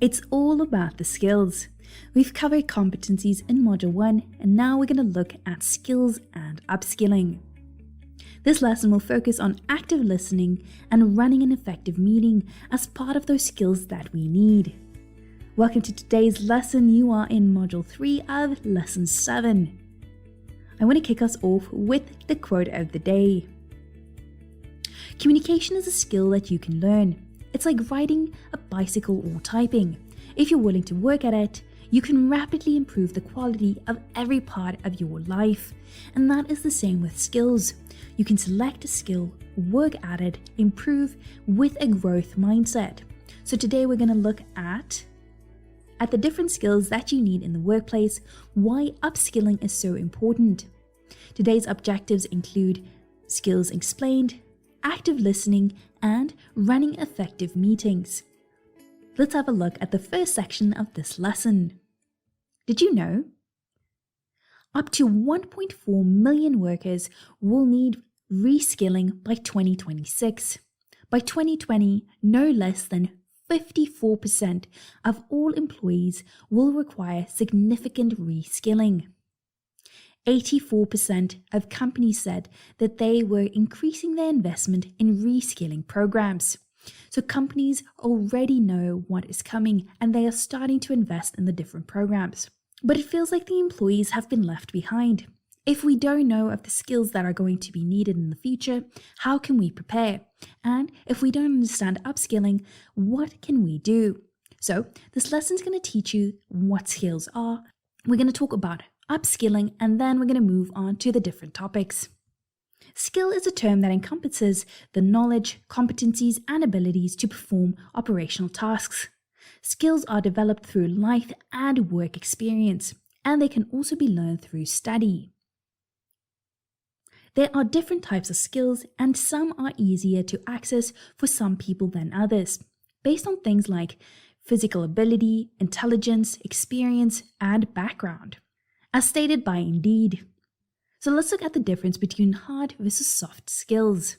It's all about the skills. We've covered competencies in Module 1, and now we're going to look at skills and upskilling. This lesson will focus on active listening and running an effective meeting as part of those skills that we need. Welcome to today's lesson. You are in Module 3 of Lesson 7. I want to kick us off with the quote of the day. Communication is a skill that you can learn. It's like riding a bicycle or typing. If you're willing to work at it, you can rapidly improve the quality of every part of your life. And that is the same with skills. You can select a skill, work at it, improve with a growth mindset. So today we're going to look at the different skills that you need in the workplace, why upskilling is so important. Today's objectives include skills explained, active listening, and running effective meetings. Let's have a look at the first section of this lesson. Did you know? Up to 1.4 million workers will need reskilling by 2026. By 2020, no less than 54% of all employees will require significant reskilling. 84% of companies said that they were increasing their investment in reskilling programs. So companies already know what is coming and they are starting to invest in the different programs. But it feels like the employees have been left behind. If we don't know of the skills that are going to be needed in the future, how can we prepare? And if we don't understand upskilling, what can we do? So this lesson is going to teach you what skills are. We're going to talk about upskilling, and then we're going to move on to the different topics. Skill is a term that encompasses the knowledge, competencies, and abilities to perform operational tasks. Skills are developed through life and work experience, and they can also be learned through study. There are different types of skills, and some are easier to access for some people than others, based on things like physical ability, intelligence, experience, and background, as stated by Indeed. So let's look at the difference between hard versus soft skills.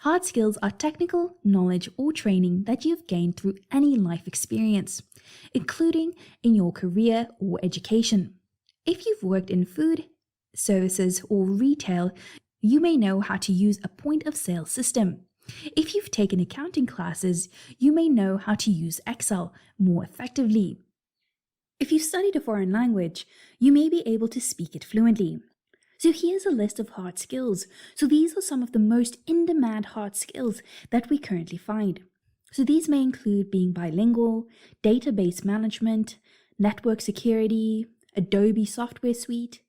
Hard skills are technical knowledge or training that you've gained through any life experience, including in your career or education. If you've worked in food, services, or retail, you may know how to use a point-of-sale system. If you've taken accounting classes, you may know how to use Excel more effectively. If you've studied a foreign language, you may be able to speak it fluently. So here's a list of hard skills. So these are some of the most in-demand hard skills that we currently find. So these may include being bilingual, database management, network security, Adobe software suite,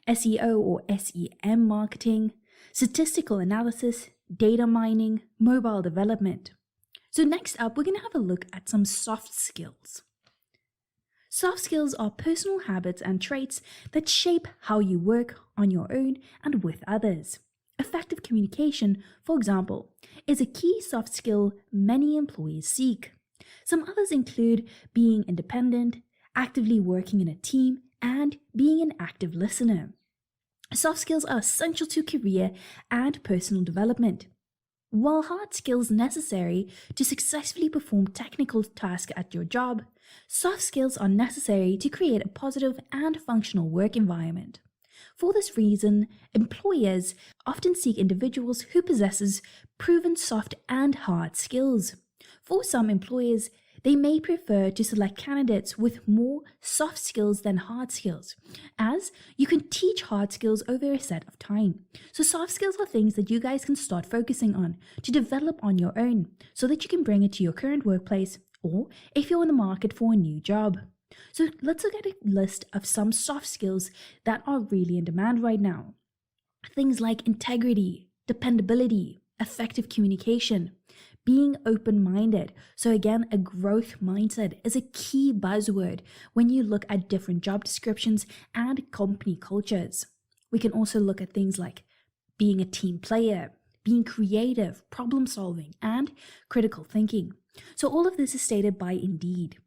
SEO or SEM marketing, statistical analysis, data mining, mobile development. So next up, we're going to have a look at some soft skills. Soft skills are personal habits and traits that shape how you work on your own and with others. Effective communication, for example, is a key soft skill many employees seek. Some others include being independent, actively working in a team, and being an active listener. Soft skills are essential to career and personal development. While hard skills necessary to successfully perform technical tasks at your job, soft skills are necessary to create a positive and functional work environment. For this reason, employers often seek individuals who possess proven soft and hard skills. For some employers, they may prefer to select candidates with more soft skills than hard skills, as you can teach hard skills over a set of time. So soft skills are things that you guys can start focusing on to develop on your own so that you can bring it to your current workplace or if you're in the market for a new job. So let's look at a list of some soft skills that are really in demand right now. Things like integrity, dependability, effective communication, being open-minded. So again, a growth mindset is a key buzzword when you look at different job descriptions and company cultures. We can also look at things like being a team player, being creative, problem solving, and critical thinking. So all of this is stated by Indeed.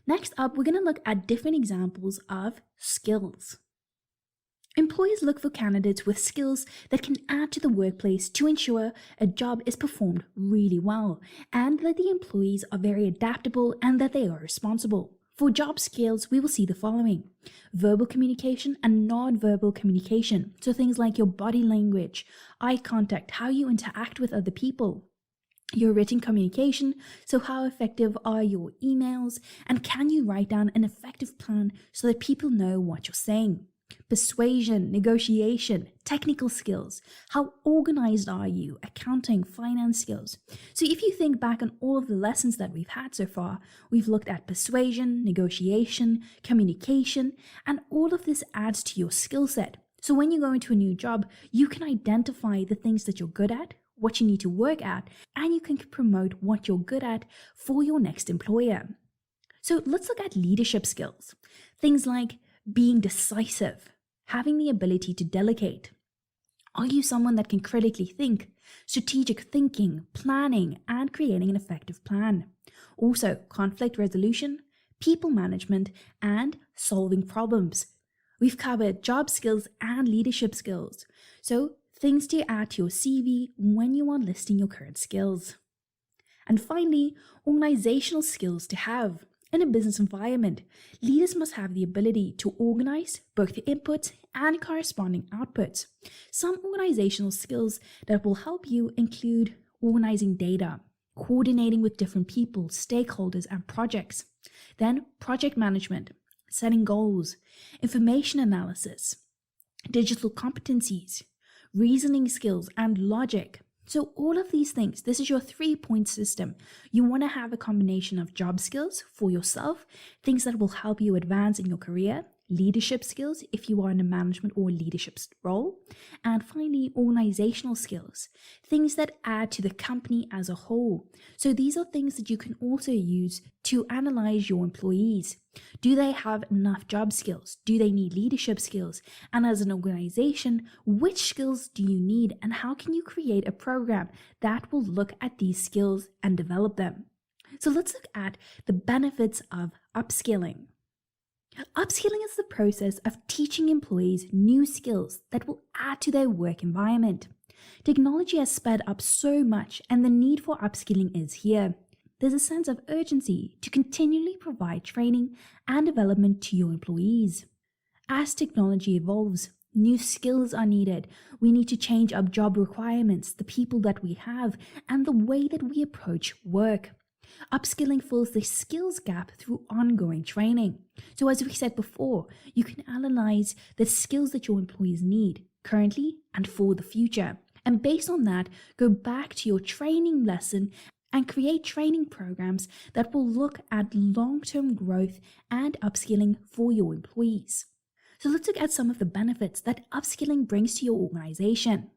Next up, we're going to look at different examples of skills. Employers look for candidates with skills that can add to the workplace to ensure a job is performed really well, and that the employees are very adaptable and that they are responsible. For job skills, we will see the following: verbal communication and non-verbal communication. So things like your body language, eye contact, how you interact with other people. Your written communication, so how effective are your emails, and can you write down an effective plan so that people know what you're saying? Persuasion, negotiation, technical skills. How organized are you? Accounting, finance skills. So if you think back on all of the lessons that we've had so far, we've looked at persuasion, negotiation, communication, and all of this adds to your skill set. So when you go into a new job, you can identify the things that you're good at, what you need to work at, and you can promote what you're good at for your next employer. So let's look at leadership skills. Things like being decisive, having the ability to delegate. Are you someone that can critically think, strategic thinking, planning, and creating an effective plan? Also, conflict resolution, people management, and solving problems. We've covered job skills and leadership skills. So, things to add to your CV when you are listing your current skills. And finally, organizational skills to have. In a business environment, leaders must have the ability to organize both the inputs and corresponding outputs. Some organizational skills that will help you include organizing data, coordinating with different people, stakeholders, and projects. Then project management, setting goals, information analysis, digital competencies, reasoning skills, and logic. So all of these things, this is your 3-point system. You want to have a combination of job skills for yourself, things that will help you advance in your career, leadership skills if you are in a management or leadership role, and finally, organizational skills, things that add to the company as a whole. So these are things that you can also use to analyze your employees. Do they have enough job skills? Do they need leadership skills? And as an organization, which skills do you need, and how can you create a program that will look at these skills and develop them? So let's look at the benefits of upskilling. Upskilling is the process of teaching employees new skills that will add to their work environment. Technology has sped up so much, and the need for upskilling is here. There's a sense of urgency to continually provide training and development to your employees. As technology evolves, new skills are needed. We need to change up job requirements, the people that we have, and the way that we approach work. Upskilling fills the skills gap through ongoing training. So as we said before, you can analyze the skills that your employees need currently and for the future. And based on that, go back to your training lesson and create training programs that will look at long-term growth and upskilling for your employees. So let's look at some of the benefits that upskilling brings to your organization.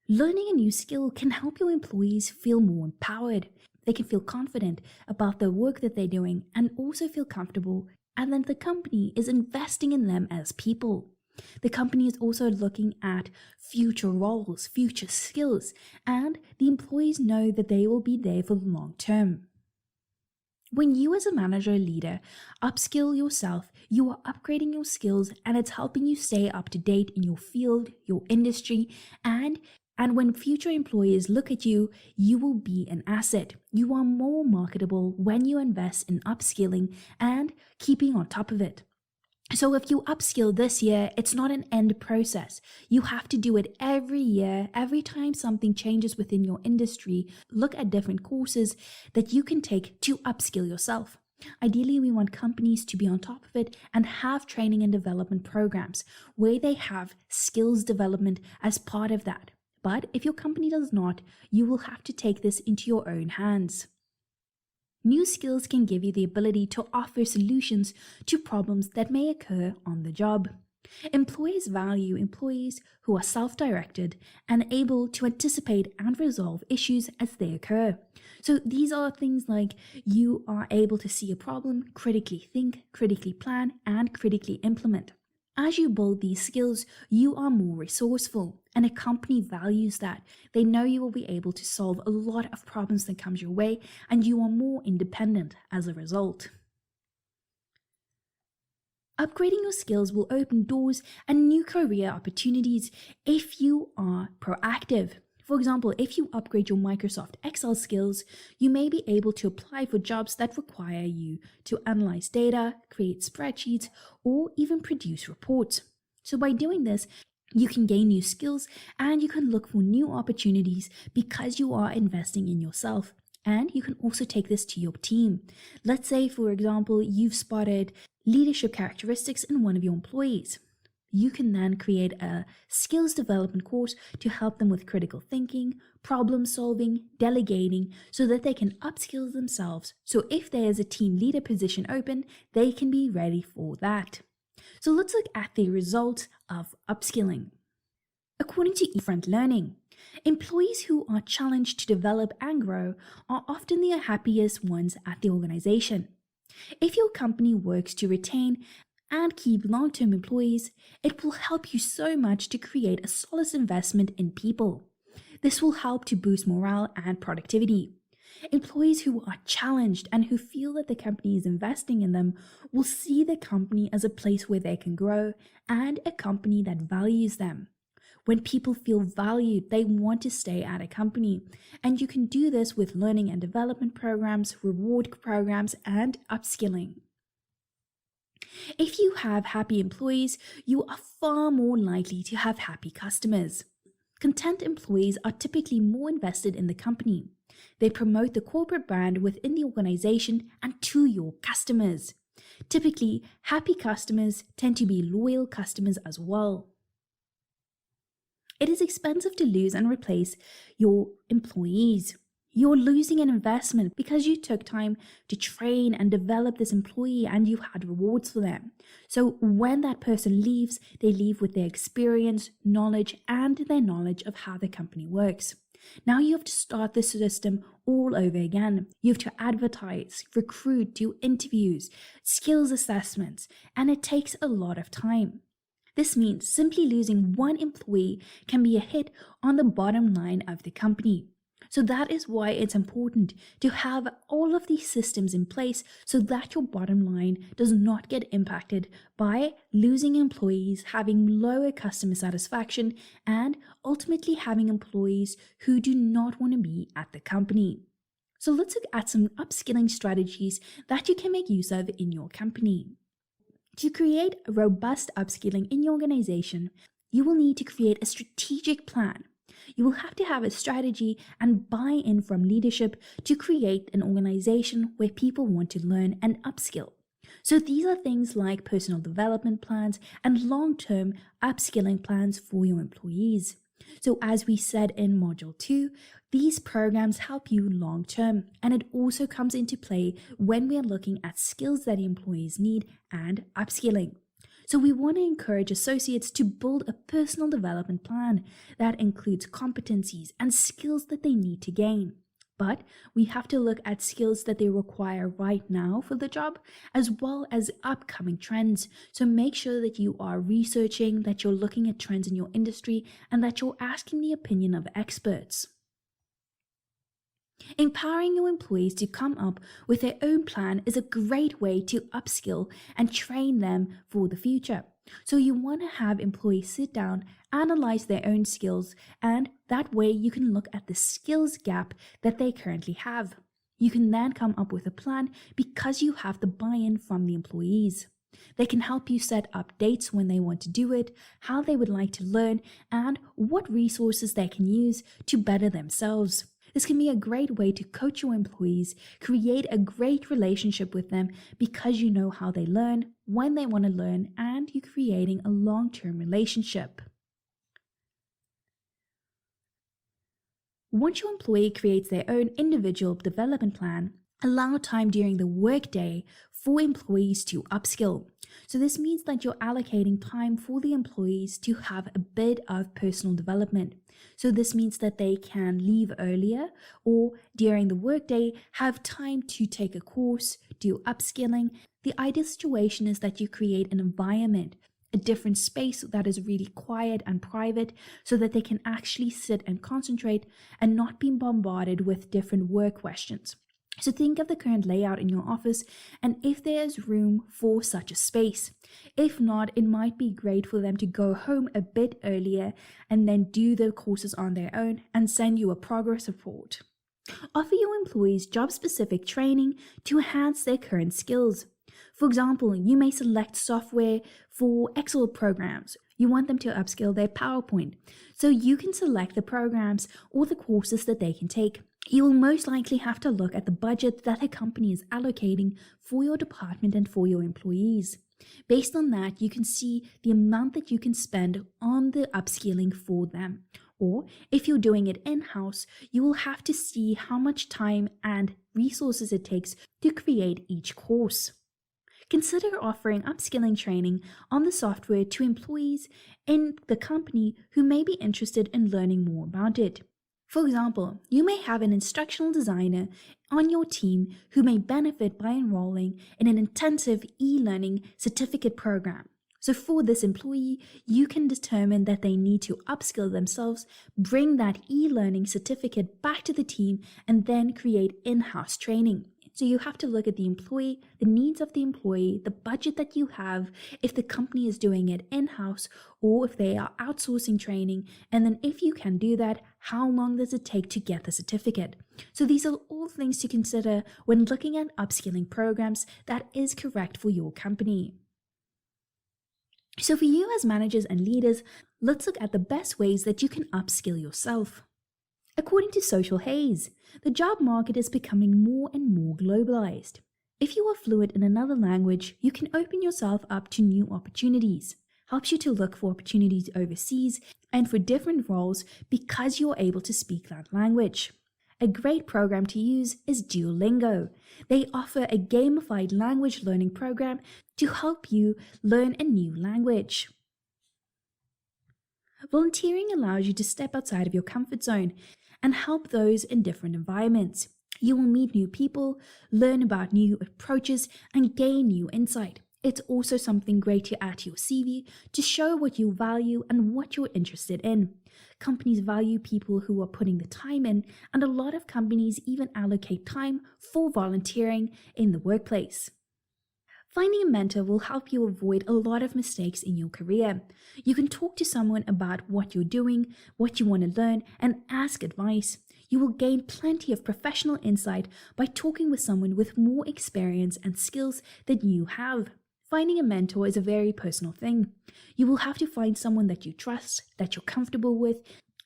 Learning a new skill can help your employees feel more empowered. They can feel confident about the work that they're doing and also feel comfortable, and then the company is investing in them as people. The company is also looking at future roles, future skills, and the employees know that they will be there for the long term. When you as a manager or leader upskill yourself, you are upgrading your skills, and it's helping you stay up to date in your field, your industry, and when future employers look at you, you will be an asset. You are more marketable when you invest in upskilling and keeping on top of it. So if you upskill this year, it's not an end process. You have to do it every year. Every time something changes within your industry, look at different courses that you can take to upskill yourself. Ideally, we want companies to be on top of it and have training and development programs where they have skills development as part of that. But if your company does not, you will have to take this into your own hands. New skills can give you the ability to offer solutions to problems that may occur on the job. Employers value employees who are self-directed and able to anticipate and resolve issues as they occur. So these are things like you are able to see a problem, critically think, critically plan, and critically implement. As you build these skills, you are more resourceful, and a company values that. They know you will be able to solve a lot of problems that comes your way, and you are more independent as a result. Upgrading your skills will open doors and new career opportunities if you are proactive. For example, if you upgrade your Microsoft Excel skills, you may be able to apply for jobs that require you to analyze data, create spreadsheets, or even produce reports. So by doing this, you can gain new skills and you can look for new opportunities because you are investing in yourself. And you can also take this to your team. Let's say, for example, you've spotted leadership characteristics in one of your employees. You can then create a skills development course to help them with critical thinking, problem solving, delegating, so that they can upskill themselves. So if there is a team leader position open, they can be ready for that. So let's look at the results of upskilling. According to eFront Learning, employees who are challenged to develop and grow are often the happiest ones at the organization. If your company works to retain and keep long-term employees, it will help you so much to create a solid investment in people. This will help to boost morale and productivity. Employees who are challenged and who feel that the company is investing in them will see the company as a place where they can grow and a company that values them. When people feel valued, they want to stay at a company. And you can do this with learning and development programs, reward programs, and upskilling. If you have happy employees, you are far more likely to have happy customers. Content employees are typically more invested in the company. They promote the corporate brand within the organization and to your customers. Typically, happy customers tend to be loyal customers as well. It is expensive to lose and replace your employees. You're losing an investment because you took time to train and develop this employee and you had rewards for them. So when that person leaves, they leave with their experience, knowledge, and their knowledge of how the company works. Now you have to start the system all over again. You have to advertise, recruit, do interviews, skills assessments, and it takes a lot of time. This means simply losing one employee can be a hit on the bottom line of the company. So that is why it's important to have all of these systems in place so that your bottom line does not get impacted by losing employees, having lower customer satisfaction, and ultimately having employees who do not want to be at the company. So let's look at some upskilling strategies that you can make use of in your company. To create a robust upskilling in your organization, you will need to create a strategic plan. You will have to have a strategy and buy-in from leadership to create an organization where people want to learn and upskill. So these are things like personal development plans and long-term upskilling plans for your employees. So as we said in Module 2, these programs help you long-term, and it also comes into play when we are looking at skills that employees need and upskilling. So we want to encourage associates to build a personal development plan that includes competencies and skills that they need to gain. But we have to look at skills that they require right now for the job, as well as upcoming trends. So make sure that you are researching, that you're looking at trends in your industry, and that you're asking the opinion of experts. Empowering your employees to come up with their own plan is a great way to upskill and train them for the future. So you want to have employees sit down, analyze their own skills, and that way you can look at the skills gap that they currently have. You can then come up with a plan because you have the buy-in from the employees. They can help you set up dates when they want to do it, how they would like to learn, and what resources they can use to better themselves. This can be a great way to coach your employees, create a great relationship with them because you know how they learn, when they want to learn, and you're creating a long-term relationship. Once your employee creates their own individual development plan, allow time during the workday for employees to upskill. So this means that you're allocating time for the employees to have a bit of personal development. So this means that they can leave earlier or during the workday have time to take a course, do upskilling. The ideal situation is that you create an environment, a different space that is really quiet and private so that they can actually sit and concentrate and not be bombarded with different work questions. So think of the current layout in your office and if there's room for such a space. If not, it might be great for them to go home a bit earlier and then do the courses on their own and send you a progress report. Offer your employees job-specific training to enhance their current skills. For example, you may select software for Excel programs. You want them to upskill their PowerPoint. So you can select the programs or the courses that they can take. You will most likely have to look at the budget that the company is allocating for your department and for your employees. Based on that, you can see the amount that you can spend on the upskilling for them. Or if you're doing it in-house, you will have to see how much time and resources it takes to create each course. Consider offering upskilling training on the software to employees in the company who may be interested in learning more about it. For example, you may have an instructional designer on your team who may benefit by enrolling in an intensive e-learning certificate program. So for this employee, you can determine that they need to upskill themselves, bring that e-learning certificate back to the team, and then create in-house training. So you have to look at the employee, the needs of the employee, the budget that you have, if the company is doing it in-house or if they are outsourcing training, and then if you can do that, how long does it take to get the certificate? So these are all things to consider when looking at upskilling programs that is correct for your company. So for you as managers and leaders, let's look at the best ways that you can upskill yourself. According to Social Haze, the job market is becoming more and more globalized. If you are fluent in another language, you can open yourself up to new opportunities. Helps you to look for opportunities overseas and for different roles because you're able to speak that language. A great program to use is Duolingo. They offer a gamified language learning program to help you learn a new language. Volunteering allows you to step outside of your comfort zone and help those in different environments. You will meet new people, learn about new approaches, and gain new insight. It's also something great to add to your CV to show what you value and what you're interested in. Companies value people who are putting the time in, and a lot of companies even allocate time for volunteering in the workplace. Finding a mentor will help you avoid a lot of mistakes in your career. You can talk to someone about what you're doing, what you want to learn, and ask advice. You will gain plenty of professional insight by talking with someone with more experience and skills than you have. Finding a mentor is a very personal thing. You will have to find someone that you trust, that you're comfortable with.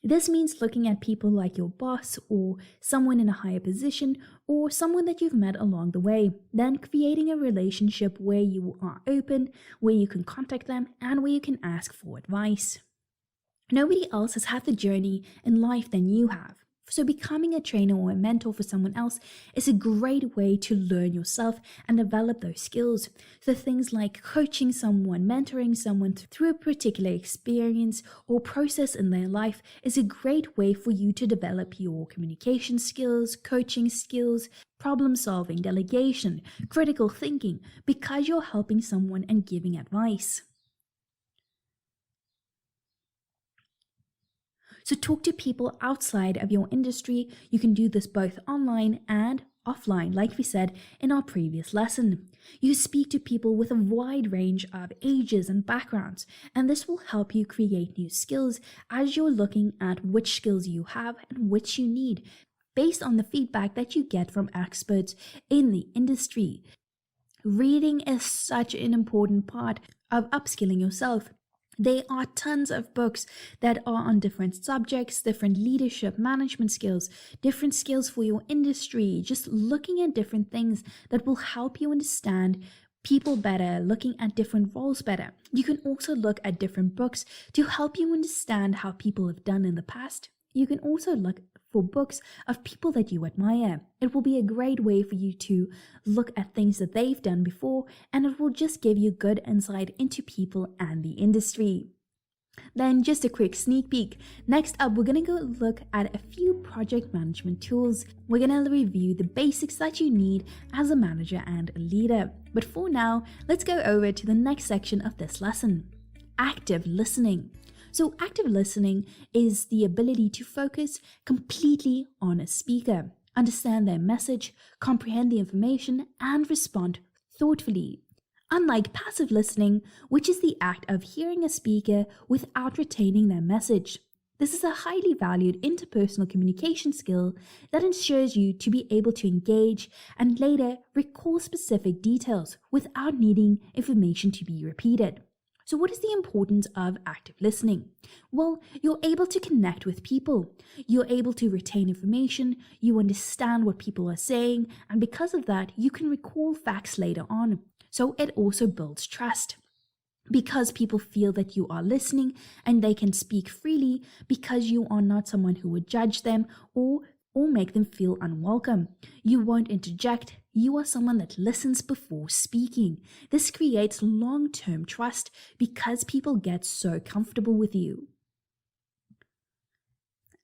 This means looking at people like your boss or someone in a higher position or someone that you've met along the way, then creating a relationship where you are open, where you can contact them, and where you can ask for advice. Nobody else has had the journey in life than you have. So becoming a trainer or a mentor for someone else is a great way to learn yourself and develop those skills. So things like coaching someone, mentoring someone through a particular experience or process in their life is a great way for you to develop your communication skills, coaching skills, problem solving, delegation, critical thinking, because you're helping someone and giving advice. So talk to people outside of your industry. You can do this both online and offline, like we said in our previous lesson. You speak to people with a wide range of ages and backgrounds, and this will help you create new skills as you're looking at which skills you have and which you need, based on the feedback that you get from experts in the industry. Reading is such an important part of upskilling yourself. There are tons of books that are on different subjects, different leadership, management skills, different skills for your industry, just looking at different things that will help you understand people better, looking at different roles better. You can also look at different books to help you understand how people have done in the past. You can also look for books of people that you admire. It will be a great way for you to look at things that they've done before, and it will just give you good insight into people and the industry. Then just a quick sneak peek. Next up, we're going to go look at a few project management tools. We're going to review the basics that you need as a manager and a leader. But for now, let's go over to the next section of this lesson. Active listening. So active listening is the ability to focus completely on a speaker. understand their message, comprehend the information, and respond thoughtfully. Unlike passive listening, which is the act of hearing a speaker without retaining their message. This is a highly valued interpersonal communication skill that ensures you to be able to engage and later recall specific details without needing information to be repeated. So what is the importance of active listening? Well, you're able to connect with people. You're able to retain information. You understand what people are saying. And because of that, you can recall facts later on. So it also builds trust. Because people feel that you are listening and they can speak freely because you are not someone who would judge them or make them feel unwelcome. You won't interject. You are someone that listens before speaking. This creates long-term trust because people get so comfortable with you.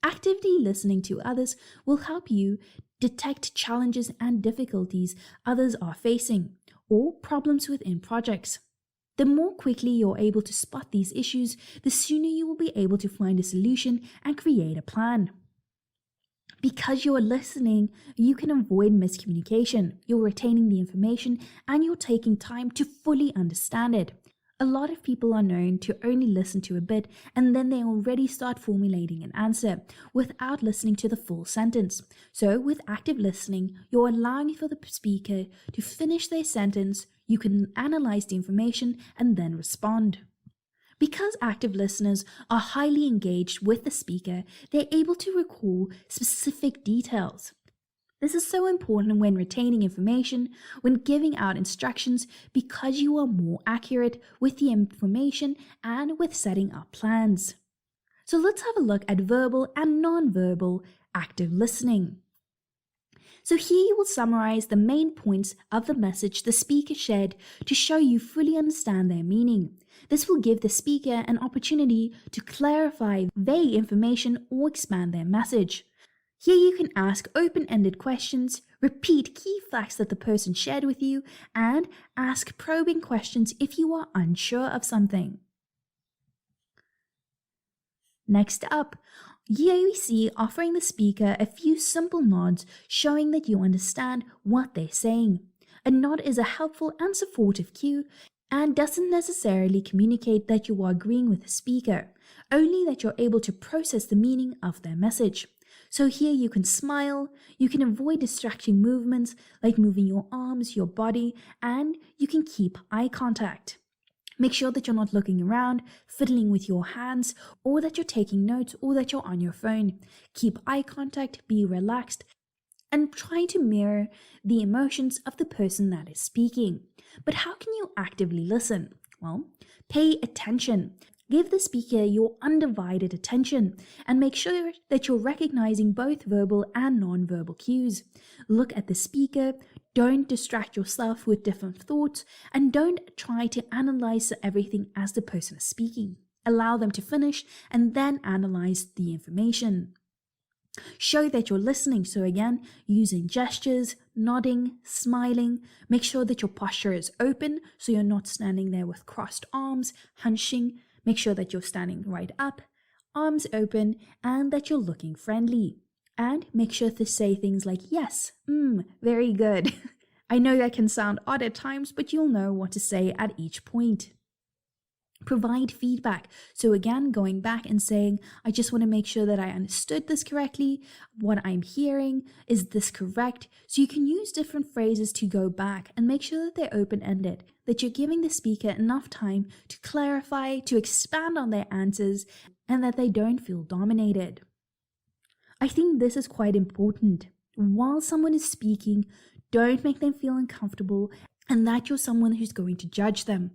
Actively listening to others will help you detect challenges and difficulties others are facing or problems within projects. The more quickly you're able to spot these issues, the sooner you will be able to find a solution and create a plan. Because you're listening, you can avoid miscommunication, you're retaining the information, and you're taking time to fully understand it. A lot of people are known to only listen to a bit and then they already start formulating an answer without listening to the full sentence. So with active listening, you're allowing for the speaker to finish their sentence, you can analyze the information and then respond. Because active listeners are highly engaged with the speaker, they're able to recall specific details. This is so important when retaining information, when giving out instructions, because you are more accurate with the information and with setting up plans. So let's have a look at verbal and non-verbal active listening. So here you will summarize the main points of the message the speaker shared to show you fully understand their meaning. This will give the speaker an opportunity to clarify vague information or expand their message. Here you can ask open-ended questions, repeat key facts that the person shared with you, and ask probing questions if you are unsure of something. Next up, here we see offering the speaker a few simple nods showing that you understand what they're saying. A nod is a helpful and supportive cue and doesn't necessarily communicate that you are agreeing with the speaker, only that you're able to process the meaning of their message. So here you can smile, you can avoid distracting movements like moving your arms, your body, and you can keep eye contact. Make sure that you're not looking around, fiddling with your hands, or that you're taking notes, or that you're on your phone. Keep eye contact, be relaxed, and try to mirror the emotions of the person that is speaking. But how can you actively listen? Well, pay attention. Give the speaker your undivided attention and make sure that you're recognizing both verbal and non-verbal cues. Look at the speaker, don't distract yourself with different thoughts, and don't try to analyze everything as the person is speaking. Allow them to finish and then analyze the information. Show that you're listening, so again, using gestures, nodding, smiling. Make sure that your posture is open, so you're not standing there with crossed arms, hunching. Make sure that you're standing right up, arms open, and that you're looking friendly. And make sure to say things like, yes, very good. I know that can sound odd at times, but you'll know what to say at each point. Provide feedback. So again, going back and saying, I just want to make sure that I understood this correctly. What I'm hearing, is this correct? So you can use different phrases to go back and make sure that they're open-ended, that you're giving the speaker enough time to clarify, to expand on their answers, and that they don't feel dominated. I think this is quite important. While someone is speaking, don't make them feel uncomfortable and that you're someone who's going to judge them.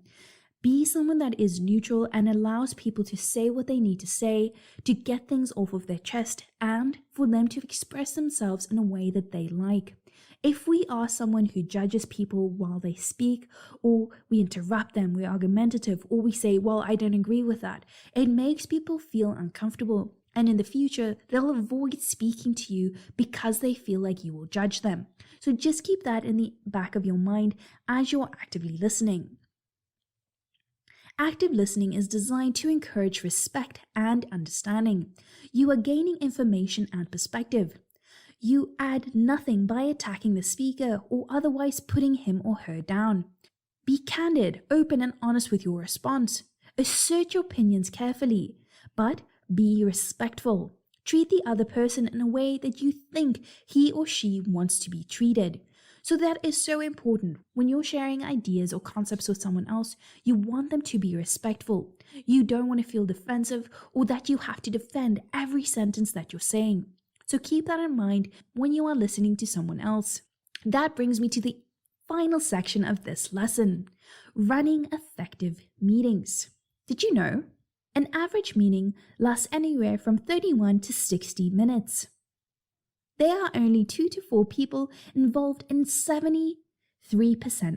Be someone that is neutral and allows people to say what they need to say, to get things off of their chest, and for them to express themselves in a way that they like. If we are someone who judges people while they speak, or we interrupt them, we're argumentative, or we say, well, I don't agree with that, it makes people feel uncomfortable. And in the future, they'll avoid speaking to you because they feel like you will judge them. So just keep that in the back of your mind as you're actively listening. Active listening is designed to encourage respect and understanding. You are gaining information and perspective. You add nothing by attacking the speaker or otherwise putting him or her down. Be candid, open, and honest with your response. Assert your opinions carefully, but be respectful. Treat the other person in a way that you think he or she wants to be treated. So that is so important. When you're sharing ideas or concepts with someone else, you want them to be respectful. You don't want to feel defensive or that you have to defend every sentence that you're saying. So keep that in mind when you are listening to someone else. That brings me to the final section of this lesson, running effective meetings. Did you know? An average meeting lasts anywhere from 31 to 60 minutes. There are only 2 to 4 people involved in 73%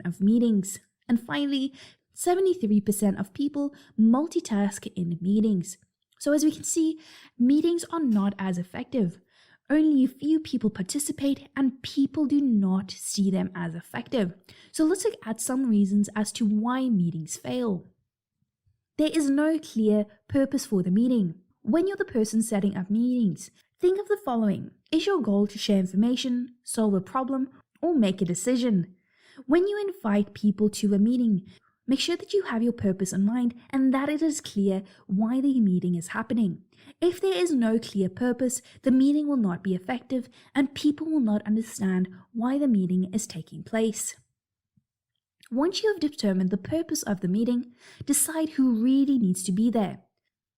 of meetings. And finally, 73% of people multitask in meetings. So as we can see, meetings are not as effective. Only a few people participate and people do not see them as effective. So let's look at some reasons as to why meetings fail. There is no clear purpose for the meeting. When you're the person setting up meetings, think of the following. Is your goal to share information, solve a problem, or make a decision? When you invite people to a meeting, make sure that you have your purpose in mind and that it is clear why the meeting is happening. If there is no clear purpose, the meeting will not be effective and people will not understand why the meeting is taking place. Once you have determined the purpose of the meeting, decide who really needs to be there.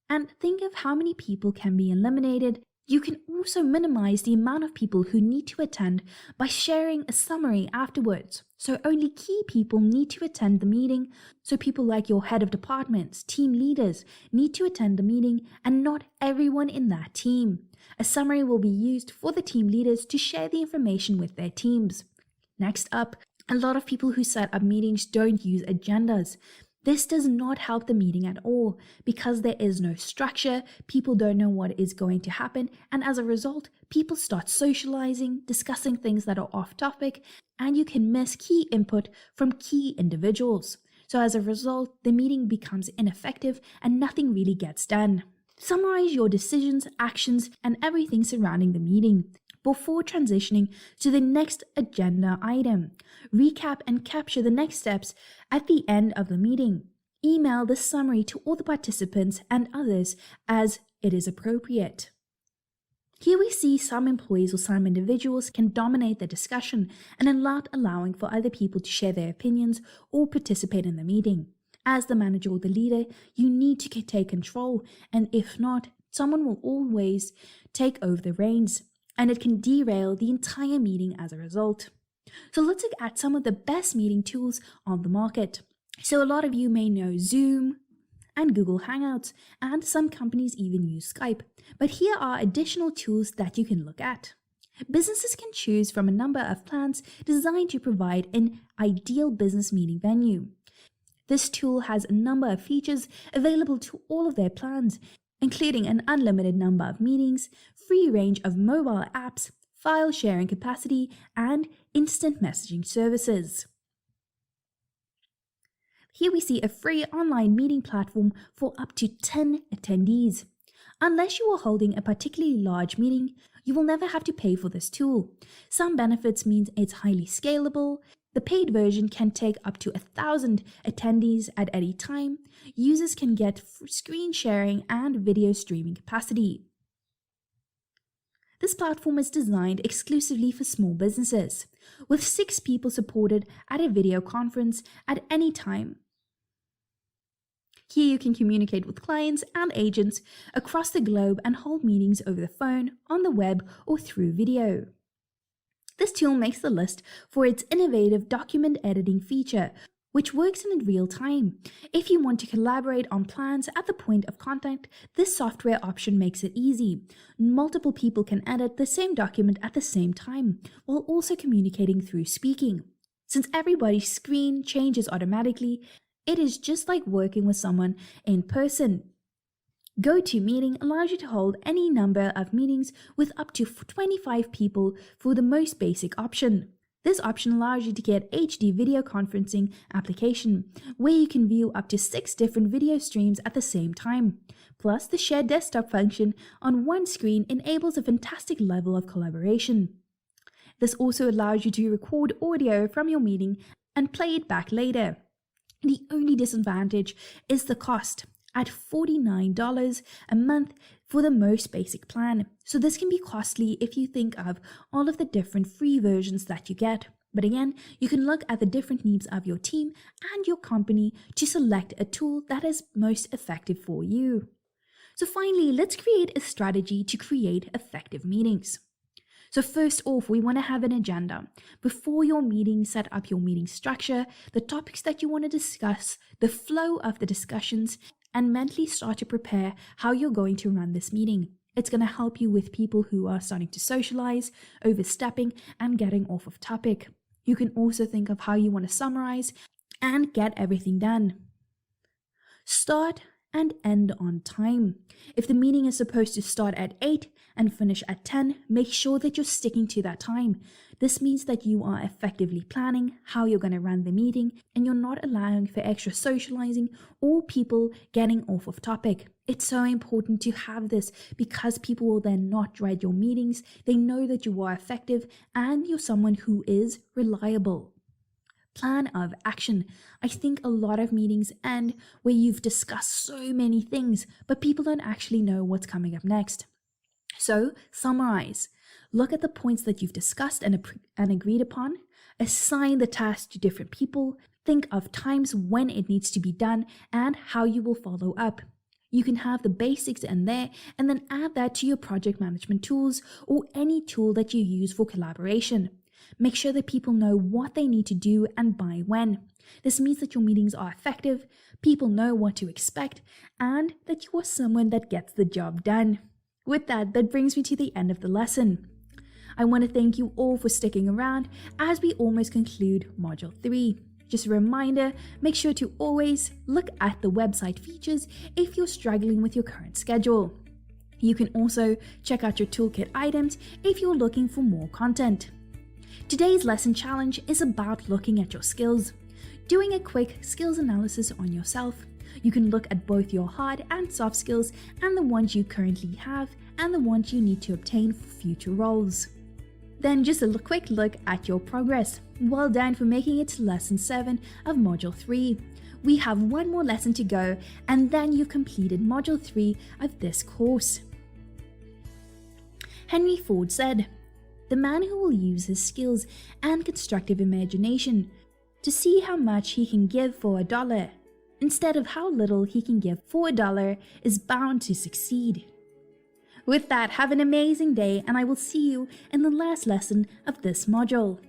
And think of how many people can be eliminated. You can also minimize the amount of people who need to attend by sharing a summary afterwards. So only key people need to attend the meeting. So people like your head of departments, team leaders need to attend the meeting and not everyone in that team. A summary will be used for the team leaders to share the information with their teams. Next up, a lot of people who set up meetings don't use agendas. This does not help the meeting at all because there is no structure, people don't know what is going to happen, and as a result, people start socializing, discussing things that are off topic, and you can miss key input from key individuals. So as a result, the meeting becomes ineffective and nothing really gets done. Summarize your decisions, actions, and everything surrounding the meeting before transitioning to the next agenda item. Recap and capture the next steps at the end of the meeting. Email the summary to all the participants and others as it is appropriate. Here we see some employees or some individuals can dominate the discussion and are not allowing for other people to share their opinions or participate in the meeting. As the manager or the leader, you need to take control, and if not, someone will always take over the reins, and it can derail the entire meeting as a result. So let's look at some of the best meeting tools on the market. So a lot of you may know Zoom and Google Hangouts, and some companies even use Skype. But here are additional tools that you can look at. Businesses can choose from a number of plans designed to provide an ideal business meeting venue. This tool has a number of features available to all of their plans, including an unlimited number of meetings, free range of mobile apps, file sharing capacity, and instant messaging services. Here we see a free online meeting platform for up to 10 attendees. Unless you are holding a particularly large meeting, you will never have to pay for this tool. Some benefits means it's highly scalable. The paid version can take up to 1,000 attendees at any time. Users can get screen sharing and video streaming capacity. This platform is designed exclusively for small businesses, with 6 people supported at a video conference at any time. Here you can communicate with clients and agents across the globe and hold meetings over the phone, on the web, or through video. This tool makes the list for its innovative document editing feature, which works in real time. If you want to collaborate on plans at the point of contact, this software option makes it easy. Multiple people can edit the same document at the same time, while also communicating through speaking. Since everybody's screen changes automatically, it is just like working with someone in person. GoToMeeting allows you to hold any number of meetings with up to 25 people for the most basic option. This option allows you to get HD video conferencing application, where you can view up to 6 different video streams at the same time. Plus, the shared desktop function on one screen enables a fantastic level of collaboration. This also allows you to record audio from your meeting and play it back later. The only disadvantage is the cost at $49 a month for the most basic plan. So this can be costly if you think of all of the different free versions that you get. But again, you can look at the different needs of your team and your company to select a tool that is most effective for you. So finally, let's create a strategy to create effective meetings. So first off, we want to have an agenda. Before your meeting, set up your meeting structure, the topics that you want to discuss, the flow of the discussions, and mentally start to prepare how you're going to run this meeting. It's going to help you with people who are starting to socialize, overstepping, and getting off of topic. You can also think of how you want to summarize and get everything done. Start and end on time. If the meeting is supposed to start at 8 and finish at 10, make sure that you're sticking to that time. This means that you are effectively planning how you're going to run the meeting and you're not allowing for extra socializing or people getting off of topic. It's so important to have this because people will then not dread your meetings. They know that you are effective and you're someone who is reliable. Plan of action. I think a lot of meetings end where you've discussed so many things, but people don't actually know what's coming up next. So, summarize. Look at the points that you've discussed and agreed upon. Assign the task to different people. Think of times when it needs to be done and how you will follow up. You can have the basics in there and then add that to your project management tools or any tool that you use for collaboration. Make sure that people know what they need to do and by when. This means that your meetings are effective, people know what to expect, and that you are someone that gets the job done. With that brings me to the end of the lesson. I want to thank you all for sticking around as we almost conclude Module 3. Just a reminder, make sure to always look at the website features if you're struggling with your current schedule. You can also check out your toolkit items if you're looking for more content. Today's lesson challenge is about looking at your skills. Doing a quick skills analysis on yourself. You can look at both your hard and soft skills and the ones you currently have and the ones you need to obtain for future roles. Then just a quick look at your progress. Well done for making it to lesson 7 of module 3. We have one more lesson to go and then you've completed module 3 of this course. Henry Ford said, "The man who will use his skills and constructive imagination to see how much he can give for $1 instead of how little he can give for $1 is bound to succeed." With that, have an amazing day and I will see you in the last lesson of this module.